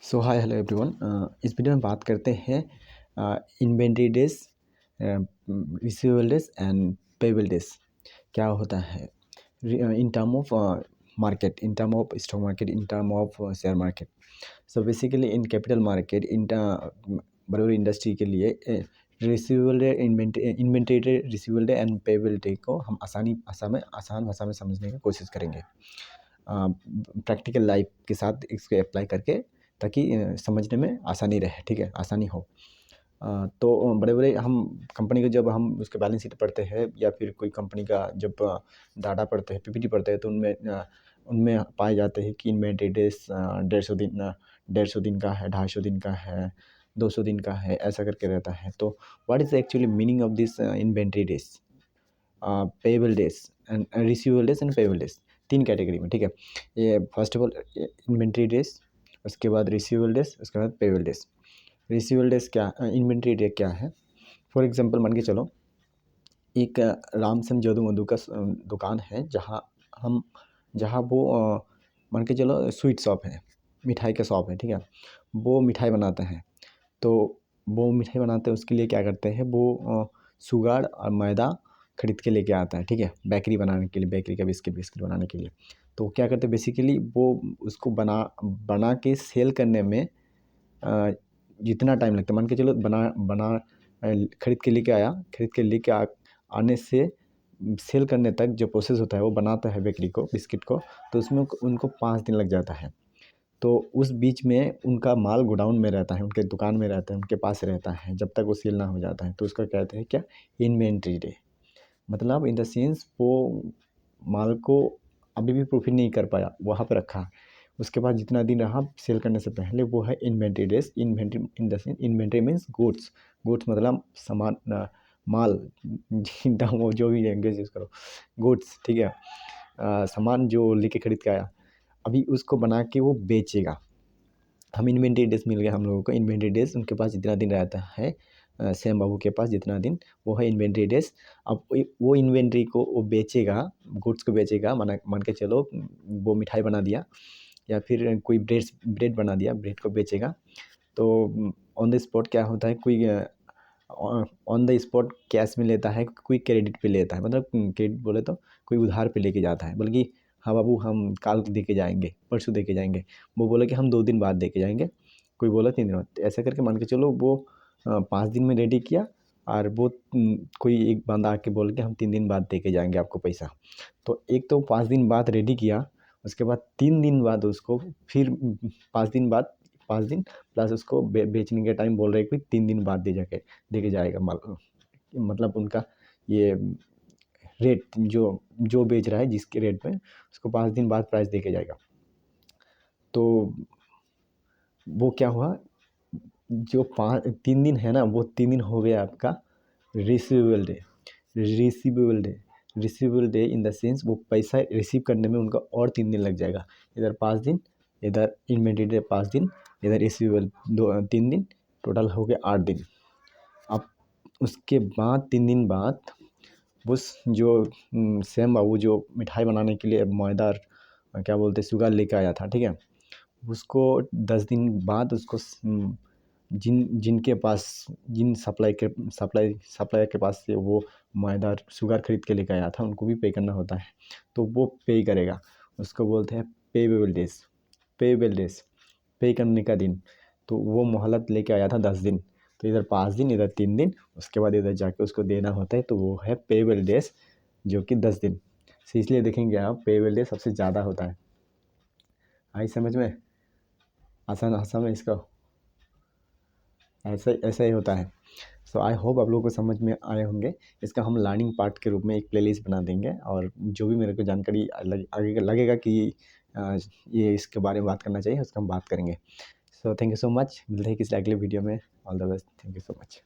सो hi hello everyone. इस video में बात करते हैं inventory days, receivable days and payable days क्या होता है in term of market, in term of stock market, in term of share market. So basically in capital market, इन बड़े बड़े इंडस्ट्री के लिए receivable day, inventory day, receivable day and payable day को हम आसान भाषा में समझने की कोशिश करेंगे, प्रैक्टिकल लाइफ के साथ इसको अप्लाई करके, ताकि समझने में आसानी रहे। ठीक है, आसानी हो। तो बड़े बड़े हम कंपनी के जब हम उसके बैलेंस शीट पढ़ते हैं या फिर कोई कंपनी का जब डाटा पढ़ते हैं, पीपीटी पढ़ते हैं, तो उनमें पाए जाते हैं कि इन्वेंट्री डेज 150 दिन का है, 250 दिन का है, 200 दिन का है, ऐसा करके रहता है। तो what is actually meaning of this inventory days, payable days and receivable days and payable days, 3 category में। ठीक है, ये first of all inventory days, उसके बाद रिसीवेबल डेज, उसके बाद पेबल डेज। रिसीवेबल डेज क्या, इन्वेंट्री डे क्या है? फॉर एग्जांपल मान के चलो, एक रामसन जादू मधु का दुकान है, जहाँ वो मान के चलो स्वीट शॉप है, मिठाई का शॉप है। ठीक है, वो मिठाई बनाते हैं। तो वो मिठाई बनाते हैं, उसके लिए क्या करते हैं, वो शुगर और मैदा खरीद के लेके आता है। ठीक है, बेकरी बनाने के लिए, बेकरी का बिस्किट बनाने के लिए। तो क्या करते हैं, बेसिकली वो उसको बना के सेल करने में जितना टाइम लगता है, मान के चलो खरीद के लेके आया, आने से सेल करने तक जो प्रोसेस होता है, वो बनाता है बेकरी को, बिस्किट को, तो उसमें उनको 5 दिन लग जाता है। तो उस बीच में उनका माल गोडाउन में रहता है, उनके दुकान में रहता है, उनके पास रहता है, जब तक वो सेल ना हो जाता है। तो उसका कहते हैं क्या, इन्वेंट्री डे। मतलब इन द सेंस वो माल को अभी भी प्रॉफिट नहीं कर पाया, वहाँ पे रखा है। उसके बाद जितना दिन रहा सेल करने से पहले, वो है inventory days. Inventory in the sense, inventory means goods, मतलब सामान, माल जितना वो जो भी लैंग्वेज यूज़ करो, गुड्स। ठीक है, सामान जो लेके खरीद के आया, अभी उसको बना के वो बेचेगा। हम इन्वेंट्री डेज मिल गया हम लोगों को। इन्वेंट्री डेज उनके पास जितना दिन रहता है, श्याम बाबू के पास जितना दिन, वो है इन्वेंट्री डेज। अब वो इन्वेंट्री को वो बेचेगा, गुड्स को बेचेगा। मान के चलो वो मिठाई बना दिया, या फिर कोई ब्रेड बना दिया, ब्रेड को बेचेगा। तो ऑन द स्पॉट क्या होता है, कोई ऑन द स्पॉट कैश में लेता है, कोई क्रेडिट पे लेता है। मतलब क्रेडिट बोले तो कोई उधार पे लेके जाता है, बल्कि हाँ बाबू हम कल दे के जाएंगे, परसों दे के जाएंगे। वो बोले कि हम 2 दिन बाद दे के जाएंगे, कोई बोला 3 दिन बाद। तो ऐसा करके मान के चलो वो 5 दिन में रेडी किया, और वो कोई एक बंदा आके बोल के हम 3 दिन बाद दे के जाएंगे आपको पैसा। तो एक तो 5 दिन बाद रेडी किया, उसके बाद 3 दिन बाद उसको फिर 5 दिन बाद, 5 दिन प्लस उसको बेचने के टाइम बोल रहे हैं कि 3 दिन बाद दे के जाएगा माल। मतलब उनका ये रेट जो बेच रहा है, जिसके रेट में, उसको 5 दिन बाद प्राइस दे के जाएगा। तो वो क्या हुआ, जो 3 दिन है ना, वो 3 दिन हो गया आपका receivable day. Receivable day in the sense वो पैसा रिसीव करने में उनका और 3 दिन लग जाएगा। इधर 5 दिन, इधर इन्वेंट्री डे 5 दिन, इधर रिसीवेबल 3 दिन, टोटल हो गया 8 दिन। अब उसके बाद 3 दिन बाद उस जो श्याम बाबू जो मिठाई बनाने के लिए मैदा और क्या बोलते हैं, शुगर लेके आया था। ठीक है, उसको 10 दिन बाद उसको जिनके पास, जिन सप्लायर के पास से वो मैदा और शुगर खरीद के लेके आया था, उनको भी पे करना होता है। तो वो पे करेगा, उसको बोलते हैं पेबल डेज। पे करने का दिन। तो वो मोहलत लेके आया था 10 दिन, तो इधर 5 दिन, इधर 3 दिन, उसके बाद इधर जाके उसको देना होता है। तो वो है पेबल डेज, जो कि 10 दिन। तो इसलिए देखेंगे आप, पेबल डेज सबसे ज़्यादा होता है। आई समझ में, आसान भाषा में इसका ऐसा ही होता है। सो आई होप आप लोगों को समझ में आए होंगे। इसका हम लर्निंग पार्ट के रूप में एक प्लेलिस्ट बना देंगे, और जो भी मेरे को जानकारी आगे लगेगा कि ये इसके बारे में बात करना चाहिए, उसका हम बात करेंगे। So thank you so much. मिलते हैं किसी अगले वीडियो में। All the best, thank you so much.